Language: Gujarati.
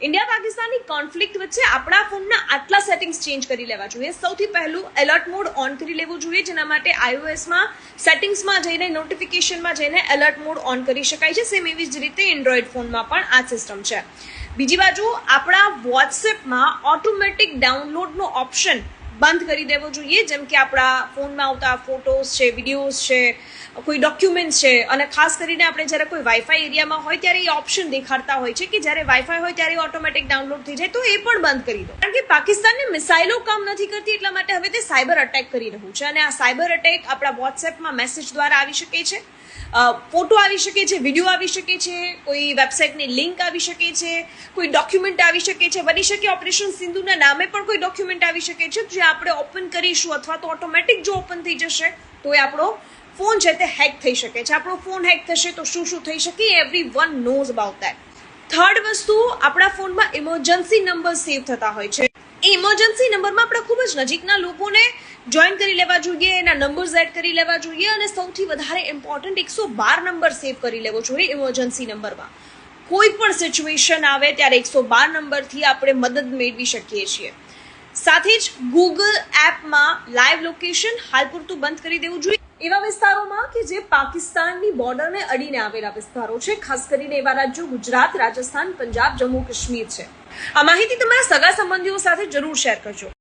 ઇન્ડિયા પાકિસ્તાનની કોન્ફ્લિક્ટ વચ્ચે આપણા ફોનના આટલા સેટિંગ્સ ચેન્જ કરી લેવા જોઈએ. સૌથી પહેલું એલર્ટ મોડ ઓન કરી લેવું જોઈએ, જેના માટે iOSમાં સેટિંગ્સમાં જઈને નોટિફિકેશનમાં જઈને એલર્ટ મોડ ઓન કરી શકાય છે. સેમ એવી જ રીતે એન્ડ્રોઈડ ફોનમાં પણ આ સિસ્ટમ છે. બીજી બાજુ આપણા વોટ્સએપમાં ઓટોમેટિક ડાઉનલોડનો ઓપ્શન બંધ કરી દેવો જોઈએ. જેમ કે આપણા ફોનમાં આવતા ફોટોઝ છે, વિડીયોઝ છે, કોઈ ડોક્યુમેન્ટ છે, અને ખાસ કરીને આપણે જ્યારે કોઈ વાઈફાઈ એરિયામાં હોય ત્યારે એ ઓપ્શન દેખાડતા હોય છે કે જ્યારે વાઈફાઈ હોય ત્યારે ઓટોમેટિક ડાઉનલોડ થઈ જાય, તો એ પણ બંધ કરી દો. કારણ કે પાકિસ્તાનની મિસાઇલો કામ નથી કરતી, એટલા માટે હવે તે સાયબર અટેક કરી રહ્યું છે. અને આ સાયબર અટેક આપણા વોટ્સએપમાં મેસેજ દ્વારા આવી શકે છે, ફોટો આવી શકે છે, વિડીયો આવી શકે છે, કોઈ વેબસાઇટની લિંક આવી શકે છે, કોઈ ડોક્યુમેન્ટ આવી શકે છે, બની શકે ઓપરેશન સિંધુના નામે પણ કોઈ ડોક્યુમેન્ટ આવી શકે છે, જે આપણે ઓપન કરીશું અથવા તો ઓટોમેટિક જો ઓપન થઈ જશે તો એ આપણો ફોન છે તે હેક થઈ શકે છે. આપણો ફોન હેક થશે તો શું શું થઈ શકે, everyone knows about that. Third વસ્તુ, આપણા ફોનમાં ઇમરજન્સી નંબર સેવ થતા હોય છે. એ ઇમરજન્સી નંબરમાં આપણે ખૂબ જ નજીકના લોકોને જોઈન કરી લેવા જોઈએ, એના નંબર્સ એડ કરી લેવા જોઈએ, અને સૌથી વધારે ઇમ્પોર્ટન્ટ 112 નંબર સેવ કરી લેવો જોઈએ ઇમરજન્સી નંબરમાં. કોઈ પણ સિચ્યુએશન આવે ત્યારે 112 નંબરથી આપણે મદદ મેળવી શકીએ છીએ. સાથે જ ગૂગલ એપમાં લાઈવ લોકેશન હાલ પૂરતું બંધ કરી દેવું જોઈએ એવા વિસ્તારોમાં કે જે પાકિસ્તાનની બોર્ડરને અડીને આવેલા વિસ્તારો છે. ખાસ કરીને એવા રાજ્યો ગુજરાત, રાજસ્થાન, પંજાબ, જમ્મુ કાશ્મીર છે. આ માહિતી તમારા સગા સંબંધીઓ સાથે જરૂર શેર કરજો.